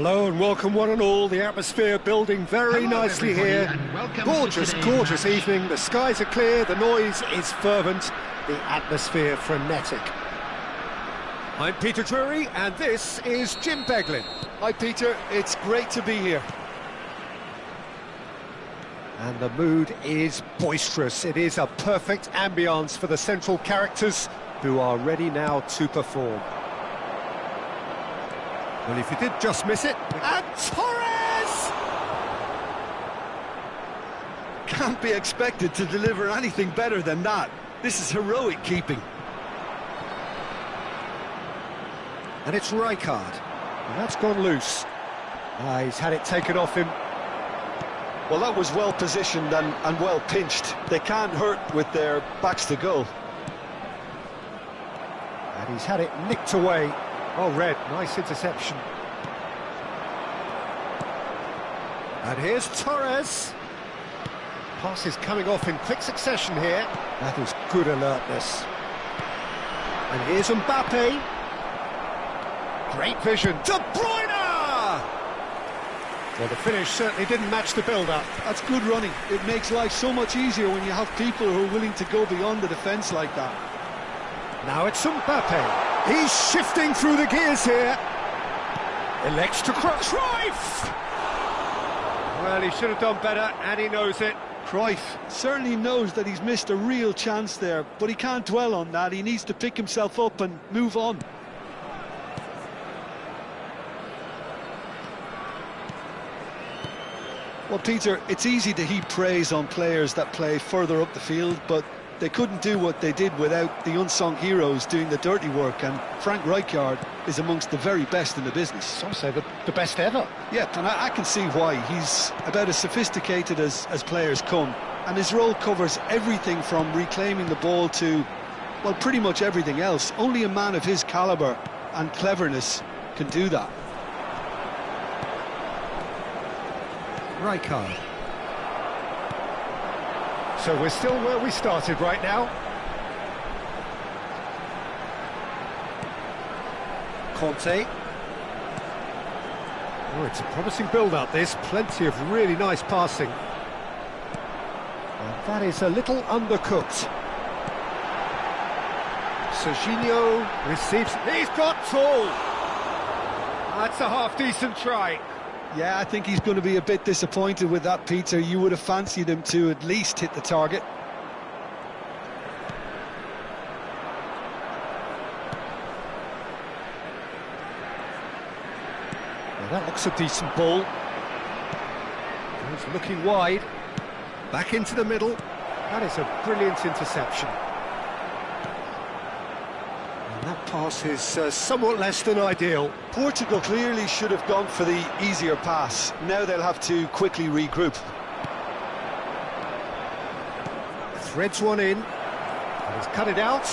Hello and welcome one and all. The atmosphere building very nicely here. Gorgeous, gorgeous evening. The skies are clear, the noise is fervent, the atmosphere frenetic. I'm Peter Drury and this is Jim Beglin. Hi Peter, it's great to be here. And the mood is boisterous. It is a perfect ambience for the central characters who are ready now to perform. Well, if you did just miss it, and Torres! Can't be expected to deliver anything better than that. This is heroic keeping. And it's Rijkaard. And that's gone loose. He's had it taken off him. Well, that was well positioned and well pinched. They can't hurt with their backs to goal. And he's had it nicked away. Oh, Red, nice interception. And here's Torres. Pass is coming off in quick succession here. That is good alertness. And here's Mbappe. Great vision. De Bruyne! Well, the finish certainly didn't match the build-up. That's good running. It makes life so much easier when you have people who are willing to go beyond the defence like that. Now it's Mbappe. He's shifting through the gears here. Elects to cross. Cruyff! Well, he should have done better, and he knows it. Cruyff certainly knows that he's missed a real chance there, but he can't dwell on that. He needs to pick himself up and move on. Well, Peter, it's easy to heap praise on players that play further up the field, but they couldn't do what they did without the unsung heroes doing the dirty work, and Frank Rijkaard is amongst the very best in the business. Some say the best ever. Yeah, and I can see why. He's about as sophisticated as players come, and his role covers everything from reclaiming the ball to, well, pretty much everything else. Only a man of his calibre and cleverness can do that. Rijkaard. So we're still where we started right now. Conte. Oh, it's a promising build-up, this. Plenty of really nice passing. And that is a little undercooked. Serginho receives... He's got tall! That's a half-decent try. Yeah, I think he's going to be a bit disappointed with that, Peter. You would have fancied him to at least hit the target. Well, that looks a decent ball. He's looking wide. Back into the middle. That is a brilliant interception. That pass is somewhat less than ideal. Portugal clearly should have gone for the easier pass. Now they'll have to quickly regroup. Threads one in. And he's cut it out.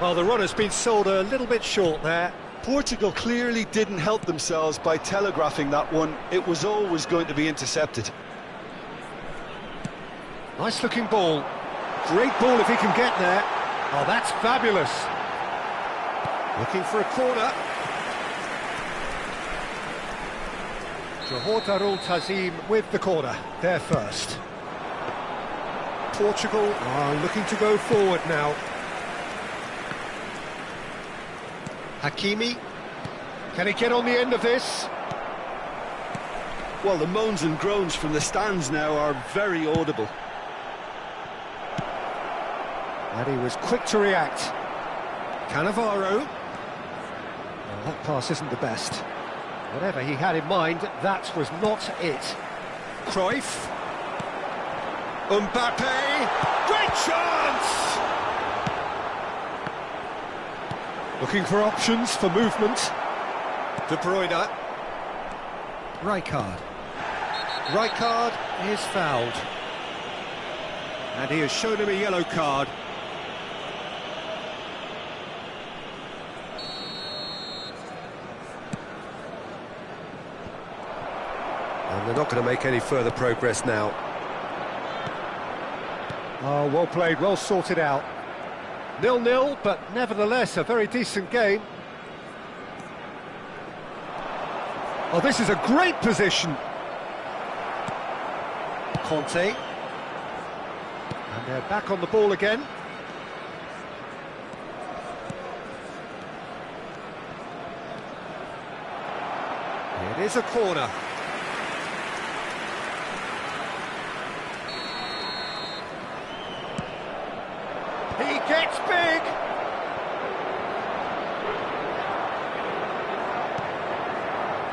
Well, the runner's been sold a little bit short there. Portugal clearly didn't help themselves by telegraphing that one. It was always going to be intercepted. Nice looking ball. Great ball if he can get there. Oh, that's fabulous. Looking for a corner. Johor Darul Tazim with the corner. There first. Portugal are looking to go forward now. Hakimi. Can he get on the end of this? Well, the moans and groans from the stands now are very audible. And he was quick to react. Cannavaro. Well, that pass isn't the best. Whatever he had in mind, that was not it. Cruyff. Mbappe. Great chance! Looking for options for movement. De Bruyne. Rijkaard. Rijkaard is fouled. And he has shown him a yellow card. And they're not going to make any further progress now. Oh, well played, well sorted out. 0-0, but nevertheless a very decent game. Oh, this is a great position. Conte. And they're back on the ball again. It is a corner. He gets big.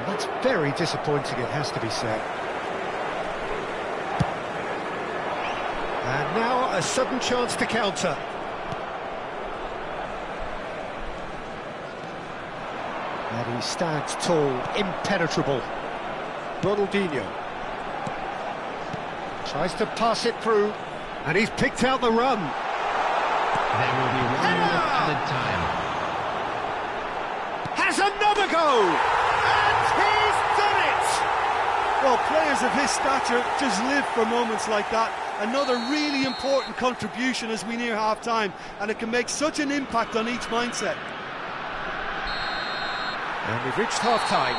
That's very disappointing, it has to be said. And now a sudden chance to counter. And he stands tall, impenetrable. Ronaldinho tries to pass it through, and he's picked out the run. There will be 1 minute added time. Has another go! And he's done it! Well, players of his stature just live for moments like that. Another really important contribution as we near half-time, and it can make such an impact on each mindset. And we've reached half-time.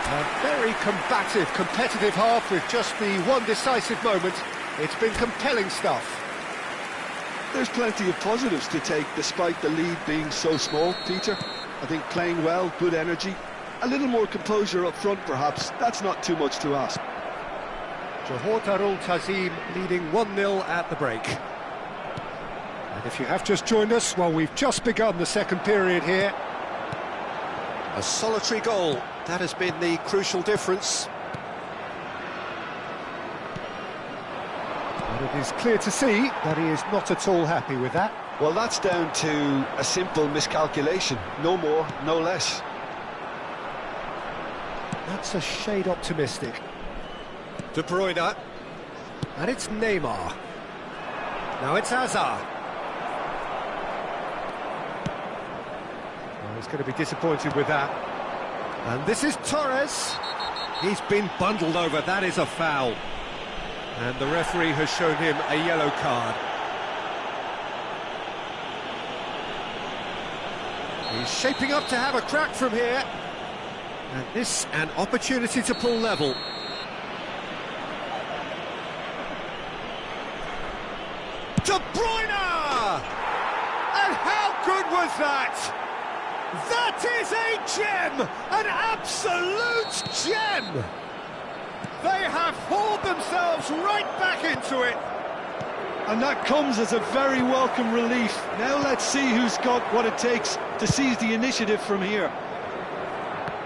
A very combative, competitive half with just the one decisive moment. It's been compelling stuff. There's plenty of positives to take despite the lead being so small, Peter. I think playing well, good energy, a little more composure up front perhaps, that's not too much to ask. Johor Darul Tazim leading 1-0 at the break. And if you have just joined us, well, we've just begun the second period here. A solitary goal, that has been the crucial difference. But it is clear to see that he is not at all happy with that. Well, that's down to a simple miscalculation, no more, no less. That's a shade optimistic. De Bruyne, and it's Neymar. Now it's Hazard. Well, he's going to be disappointed with that. And this is Torres. He's been bundled over, that is a foul. And the referee has shown him a yellow card. He's shaping up to have a crack from here. And this, an opportunity to pull level. De Bruyne! And how good was that? That is a gem! An absolute gem! They have hauled themselves right back into it. And that comes as a very welcome relief. Now let's see who's got what it takes to seize the initiative from here.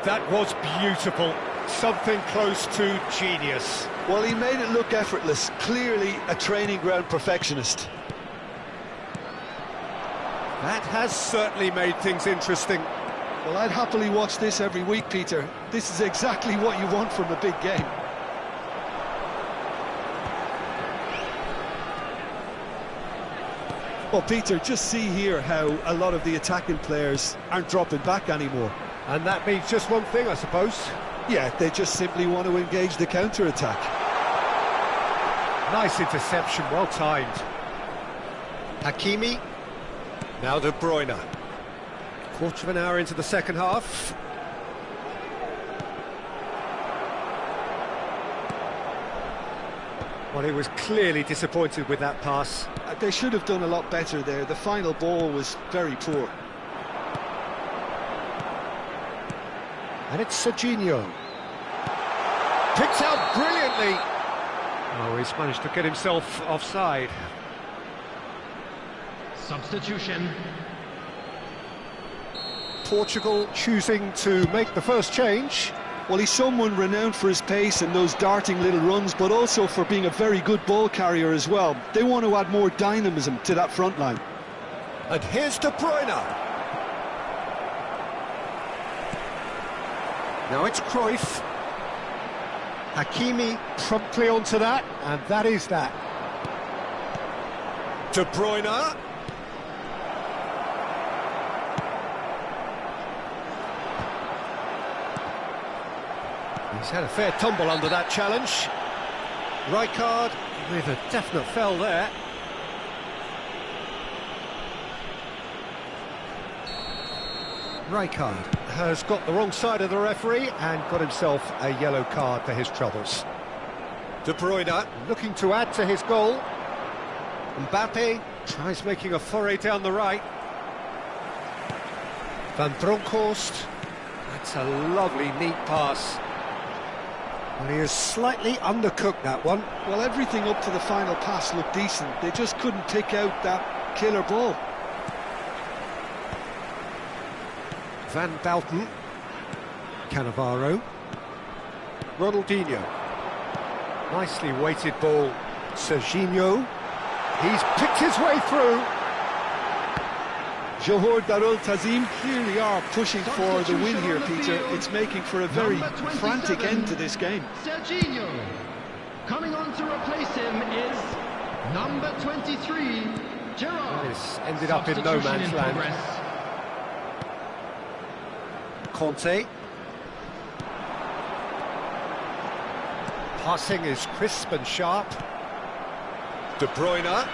That was beautiful. Something close to genius. Well, he made it look effortless. Clearly a training ground perfectionist. That has certainly made things interesting. Well, I'd happily watch this every week, Peter. This is exactly what you want from a big game. Well, Peter, just see here how a lot of the attacking players aren't dropping back anymore. And that means just one thing, I suppose. Yeah, they just simply want to engage the counter-attack. Nice interception, well timed. Hakimi. Now De Bruyne. Quarter of an hour into the second half. Well, he was clearly disappointed with that pass. They should have done a lot better there. The final ball was very poor. And it's Serginho. Picked out brilliantly. Oh, he's managed to get himself offside. Substitution. Portugal choosing to make the first change. Well, he's someone renowned for his pace and those darting little runs, but also for being a very good ball carrier as well. They want to add more dynamism to that front line. And here's De Bruyne. Now it's Cruyff. Hakimi promptly onto that, and that is that. De Bruyne. He's had a fair tumble under that challenge. Rijkaard with a definite foul there. Rijkaard has got the wrong side of the referee and got himself a yellow card for his troubles. De Bruyne looking to add to his goal. Mbappe tries making a foray down the right. Van Bronckhorst. That's a lovely, neat pass. Well, he is slightly undercooked, that one. Well, everything up to the final pass looked decent. They just couldn't pick out that killer ball. Van Bouten. Cannavaro. Ronaldinho. Nicely weighted ball. Serginho. He's picked his way through. Johor Darul Tazim clearly are pushing for the win here, Peter. It's making for a very frantic end to this game. Serginho. Coming on to replace him is number 23, Gerrard. This ended up in no man's land. Conte. Passing is crisp and sharp. De Bruyne.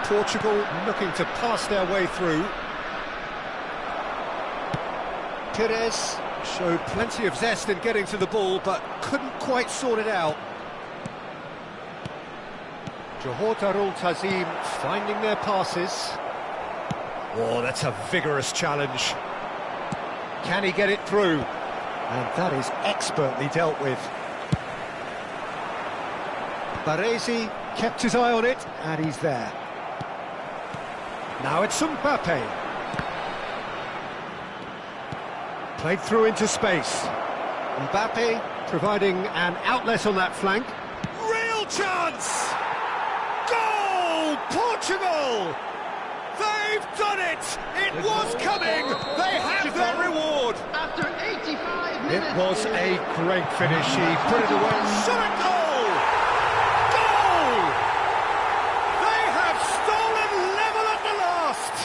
Portugal looking to pass their way through. Pires showed plenty of zest in getting to the ball, but couldn't quite sort it out. Johor Darul Tazim finding their passes. Oh, that's a vigorous challenge. Can he get it through? And that is expertly dealt with. Baresi kept his eye on it, and he's there. Now it's Mbappe. Played through into space. Mbappe providing an outlet on that flank. Real chance! Goal! Portugal! They've done it! It was coming! They have their reward! After 85 minutes... It was a great finish. He put it away. Shot a goal! Goal! They have stolen level at the last!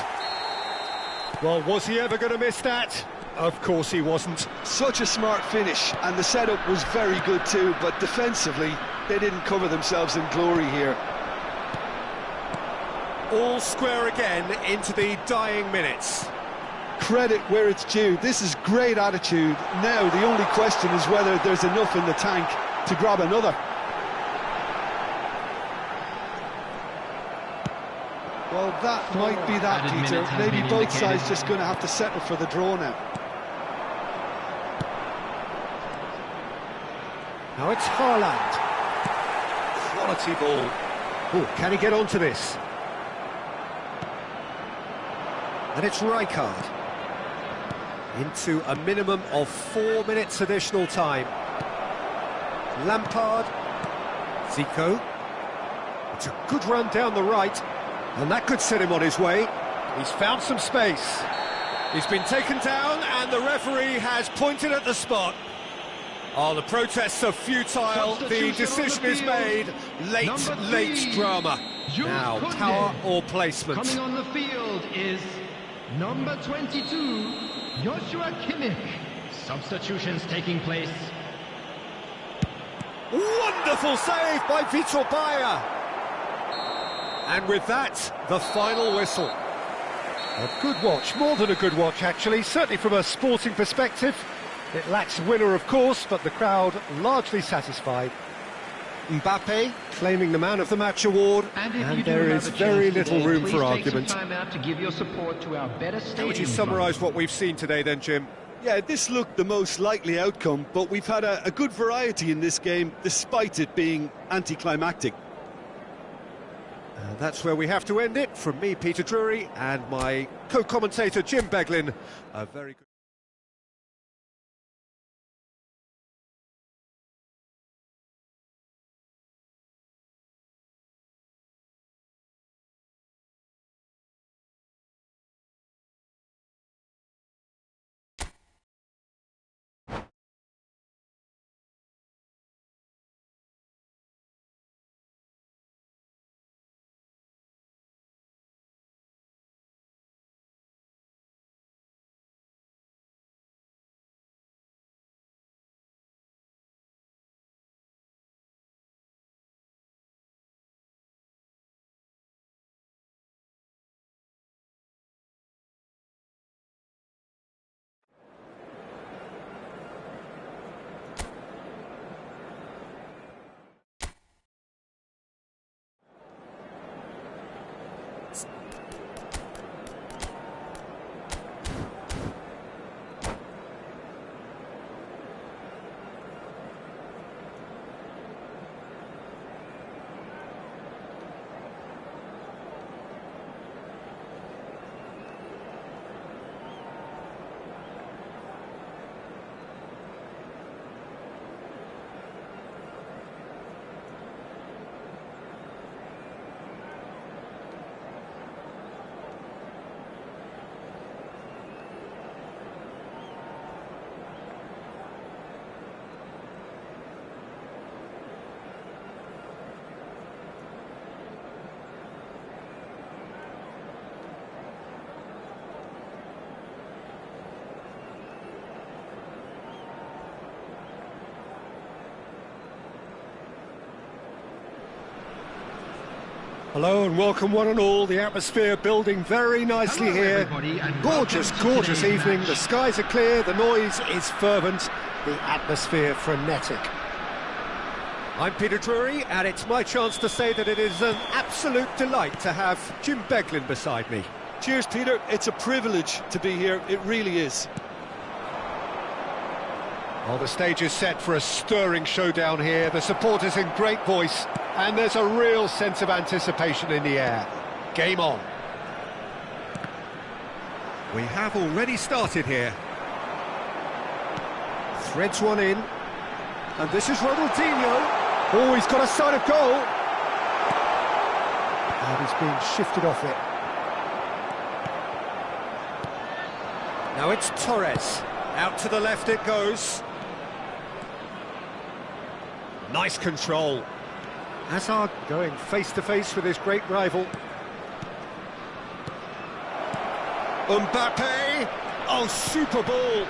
Well, was he ever going to miss that? Of course he wasn't. Such a smart finish, and the setup was very good too, but defensively, they didn't cover themselves in glory here. All square again into the dying minutes. Credit where it's due. This is great attitude. Now the only question is whether there's enough in the tank to grab another. Well, that might be that, Peter. Maybe both sides just going to have to settle for the draw now. Now it's Haaland. Quality ball. Oh, can he get onto this? And it's Rijkaard. Into a minimum of 4 minutes additional time. Lampard. Zico. It's a good run down the right, and that could set him on his way. He's found some space. He's been taken down, and the referee has pointed at the spot. Oh, the protests are futile. The decision is made. Late drama. Now, power or placement. Coming on the field is number 22, Joshua Kimmich. Substitutions taking place. Wonderful save by Vitor Baia. And with that, the final whistle. A good watch, more than a good watch actually, certainly from a sporting perspective. It lacks winner, of course, but the crowd largely satisfied. Mbappe claiming the Man of the Match award, and there is very little room for argument. How would you summarise what we've seen today then, Jim? Yeah, this looked the most likely outcome, but we've had a good variety in this game, despite it being anticlimactic. That's where we have to end it. From me, Peter Drury, and my co-commentator, Jim Beglin. A very good... Hello and welcome one and all. The atmosphere building very nicely here. Gorgeous, gorgeous evening. The skies are clear, the noise is fervent, the atmosphere frenetic. I'm Peter Drury, and it's my chance to say that it is an absolute delight to have Jim Beglin beside me. Cheers, Peter. It's a privilege to be here. It really is. Well, the stage is set for a stirring showdown here. The supporters in great voice, and there's a real sense of anticipation in the air. Game on. We have already started here. Threads one in, and this is Ronaldinho. Oh, he's got a sight of goal. And he's being shifted off it. Now it's Torres. Out to the left it goes. Nice control. Hazard going face-to-face with his great rival. Mbappe! Oh, super ball!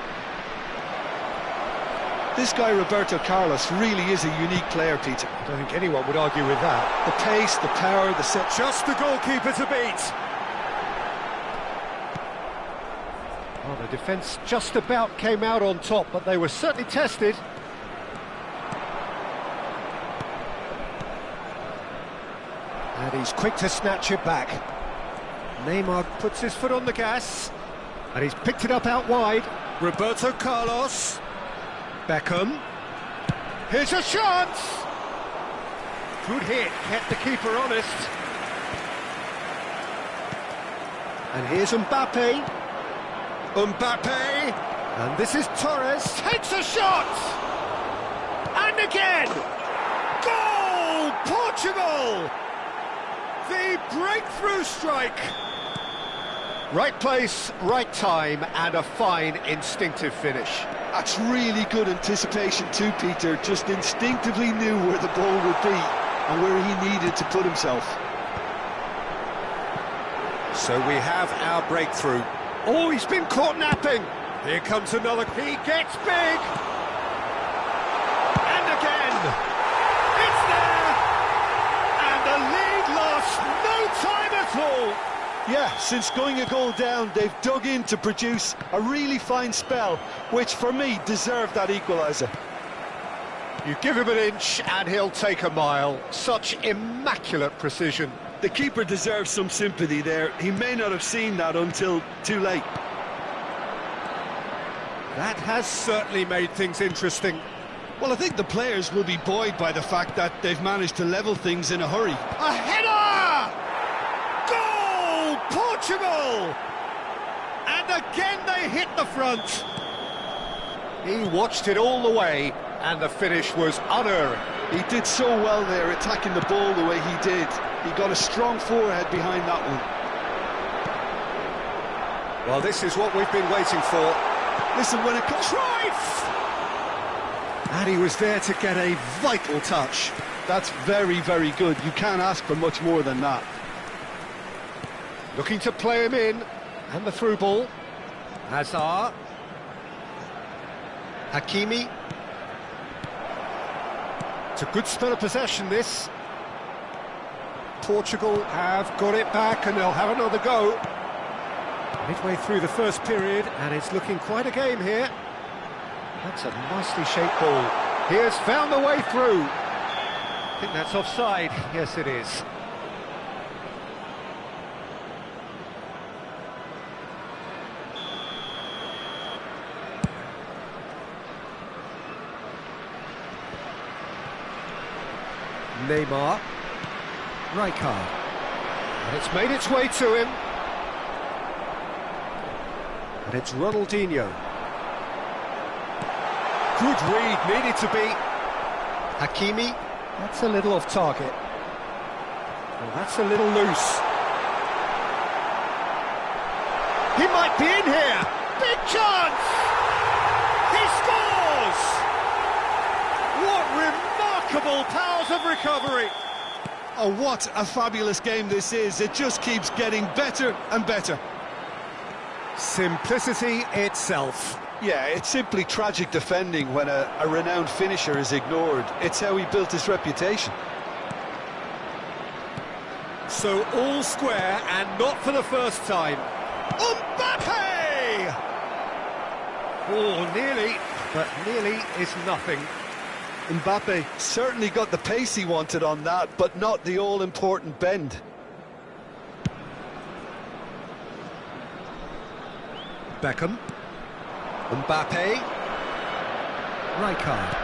This guy, Roberto Carlos, really is a unique player, Peter. I don't think anyone would argue with that. The pace, the power, the set... Just the goalkeeper to beat! Well, the defence just about came out on top, but they were certainly tested. And he's quick to snatch it back. Neymar puts his foot on the gas. And he's picked it up out wide. Roberto Carlos. Beckham. Here's a chance! Good hit, kept the keeper honest. And here's Mbappe. Mbappe! And this is Torres. Takes a shot! And again! Goal! Portugal! The breakthrough strike! Right place, right time, and a fine instinctive finish. That's really good anticipation too, Peter. Just instinctively knew where the ball would be and where he needed to put himself. So we have our breakthrough. Oh, he's been caught napping. Here comes another. He gets big. And again. It's there. And the lead lost no time at all. Yeah, since going a goal down, they've dug in to produce a really fine spell, which for me deserved that equaliser. You give him an inch and he'll take a mile. Such immaculate precision. The keeper deserves some sympathy there. He may not have seen that until too late. That has certainly made things interesting. Well, I think the players will be buoyed by the fact that they've managed to level things in a hurry. A header! Goal! Portugal! And again they hit the front. He watched it all the way, and the finish was unerring. He did so well there, attacking the ball the way he did. He got a strong forehead behind that one. Well, this is what we've been waiting for. Listen, when it comes... Cruyff! And he was there to get a vital touch. That's very, very good. You can't ask for much more than that. Looking to play him in. And the through ball. Hazard. Hakimi. It's a good spell of possession, this. Portugal have got it back and they'll have another go. Midway through the first period, and it's looking quite a game here. That's a nicely shaped ball. He has found the way through. I think that's offside. Yes, it is. Neymar. Rijkaard. And it's made its way to him. And it's Ronaldinho. Good read, needed to be. Hakimi. That's a little off target. Well, that's a little loose. He might be in here. Big chance! He scores! What remarkable powers of recovery! Oh, what a fabulous game this is. It just keeps getting better and better. Simplicity itself. Yeah, it's simply tragic defending when a renowned finisher is ignored. It's how he built his reputation. So all square, and not for the first time. Mbappe! Oh, nearly, but nearly is nothing. Mbappe certainly got the pace he wanted on that, but not the all-important bend. Beckham. Mbappe. Rijkaard.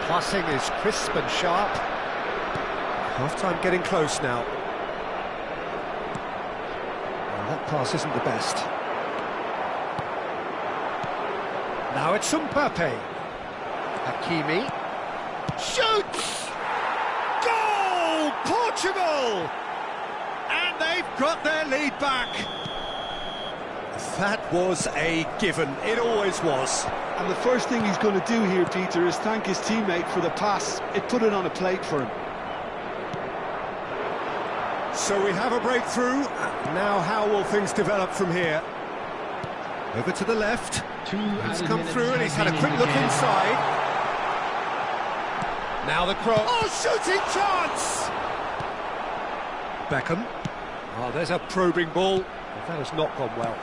Passing is crisp and sharp. Half-time getting close now. Well, that pass isn't the best. Now it's Mbappe. Hakimi. Shoots! Goal! Portugal! And they've got their lead back. That was a given. It always was. And the first thing he's going to do here, Peter, is thank his teammate for the pass. It put it on a plate for him. So we have a breakthrough. Now how will things develop from here? Over to the left. He's come through and he's had a quick look inside. Now the cross. Oh, shooting chance! Beckham. Oh, there's a probing ball. That has not gone well.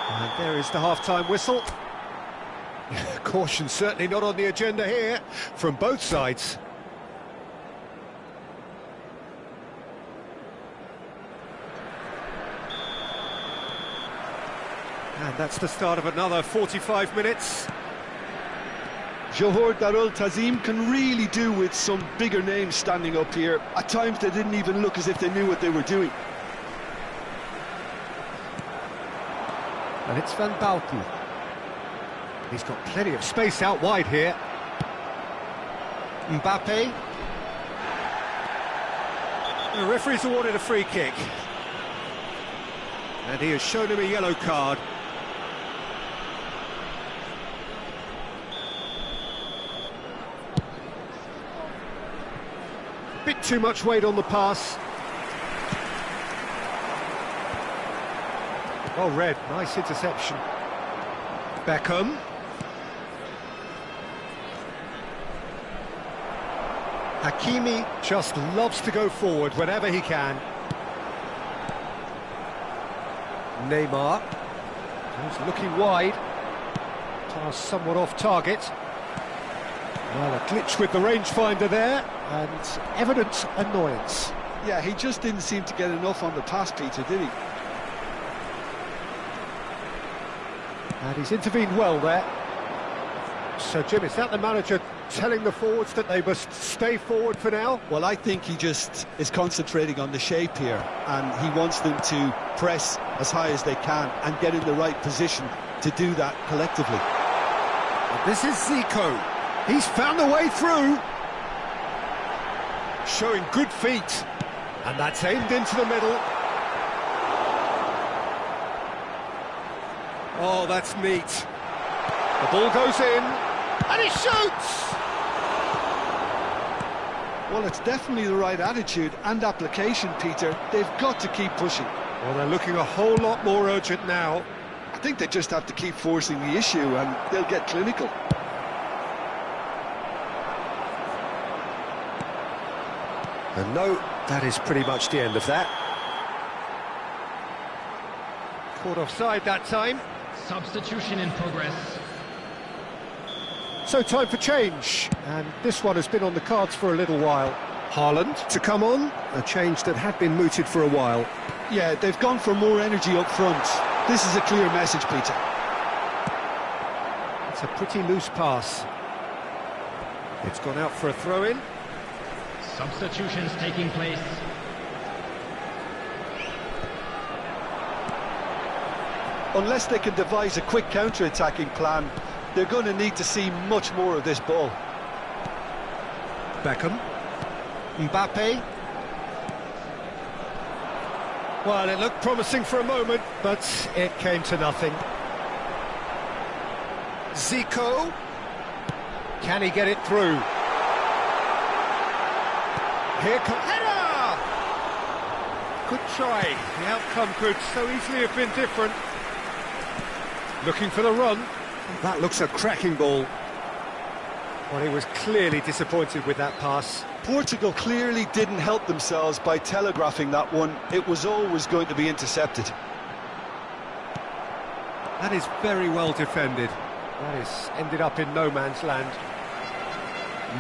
And there is the half-time whistle. Caution certainly not on the agenda here from both sides. And that's the start of another 45 minutes. Johor Darul Tazim can really do with some bigger names standing up here. At times they didn't even look as if they knew what they were doing. And it's Van Bouten. He's got plenty of space out wide here. Mbappe. The referee's awarded a free kick. And he has shown him a yellow card. Bit too much weight on the pass. Well read, nice interception. Beckham. Hakimi just loves to go forward whenever he can. Neymar. He's looking wide. Pass somewhat off target. Well, a glitch with the rangefinder there, and evident annoyance. Yeah, he just didn't seem to get enough on the pass, Peter, did he? And he's intervened well there. So, Jim, is that the manager telling the forwards that they must stay forward for now? Well, I think he just is concentrating on the shape here, and he wants them to press as high as they can and get in the right position to do that collectively. And this is Zico. He's found a way through. Showing good feet. And that's aimed into the middle. Oh, that's neat. The ball goes in, and he shoots! Well, it's definitely the right attitude and application, Peter. They've got to keep pushing. Well, they're looking a whole lot more urgent now. I think they just have to keep forcing the issue, and they'll get clinical. And no, that is pretty much the end of that. Caught offside that time. Substitution in progress. So time for change, and this one has been on the cards for a little while. Haaland to come on, a change that had been mooted for a while. Yeah, they've gone for more energy up front. This is a clear message, Peter. It's a pretty loose pass. It's gone out for a throw-in. Substitutions taking place. Unless they can devise a quick counter-attacking plan, they're going to need to see much more of this ball. Beckham. Mbappe. Well, it looked promising for a moment, but it came to nothing. Zico. Can he get it through? Here comes... Header! Good try. The outcome could so easily have been different. Looking for the run. That looks a cracking ball. Well, he was clearly disappointed with that pass. Portugal clearly didn't help themselves by telegraphing that one. It was always going to be intercepted. That is very well defended. That is ended up in no man's land.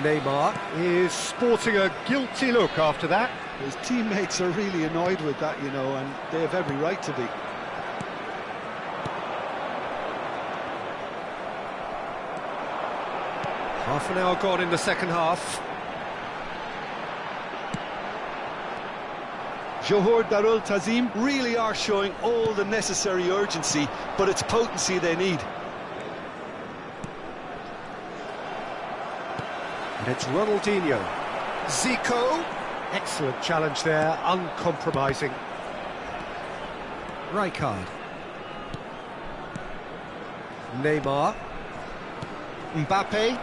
Neymar is sporting a guilty look after that. His teammates are really annoyed with that, you know, and they have every right to be. Half an hour gone in the second half. Johor Darul Tazim really are showing all the necessary urgency, but it's potency they need. And it's Ronaldinho. Zico. Excellent challenge there, uncompromising. Rijkaard. Neymar. Mbappe.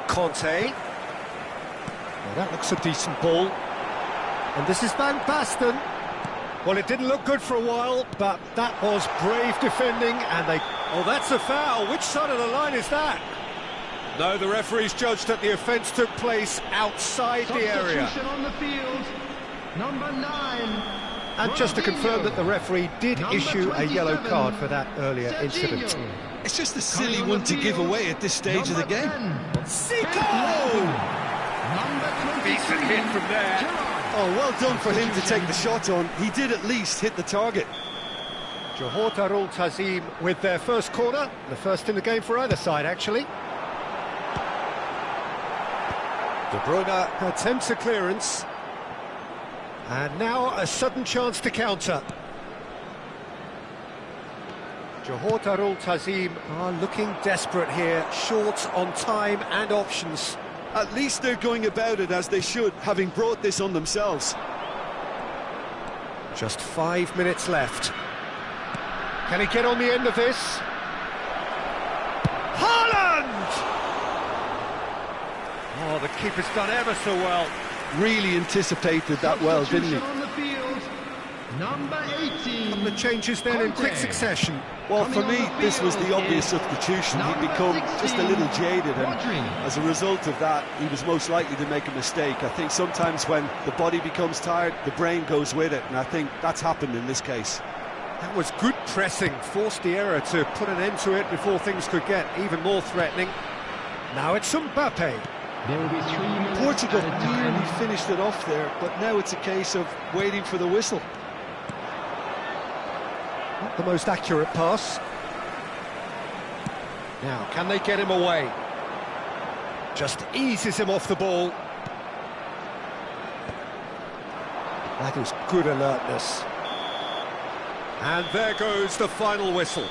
Conte. Well, that looks a decent ball. And this is Van Basten. Well, it didn't look good for a while, but that was brave defending, and they... Oh, that's a foul. Which side of the line is that? No, the referee's judged that the offence took place outside the area. Substitution on the field, number 9. And just to confirm that the referee did Number issue a yellow 27, card for that earlier Serginho. incident. It's just a silly one to give away at this stage of the game. Zico! Number 23, Decent hit from there. Gerrard. Oh, well done for him to take the shot on. He did at least hit the target. Johor Darul Tazim with their first corner, the first in the game for either side, actually. De Bruyne attempts a clearance. And now a sudden chance to counter. Johor Darul Tazim are looking desperate here, short on time and options. At least they're going about it as they should, having brought this on themselves. Just 5 minutes left. Can he get on the end of this? Haaland! Oh, the keeper's done ever so well. Really anticipated that well, didn't he? On the field, number 18. The changes then in quick succession. Well, for Coming me, on the this was the field obvious is substitution. He'd number become just a little 16, jaded, and Rodri. as a result of that, he was most likely to make a mistake. I think sometimes when the body becomes tired, the brain goes with it, and I think that's happened in this case. That was good pressing, forced the error to put an end to it before things could get even more threatening. Now it's Mbappe. There will be 3 minutes. Portugal at a time. nearly finished it off there, but now it's a case of waiting for the whistle. Not the most accurate pass. Now, can they get him away? Just eases him off the ball. That is good alertness. And there goes the final whistle.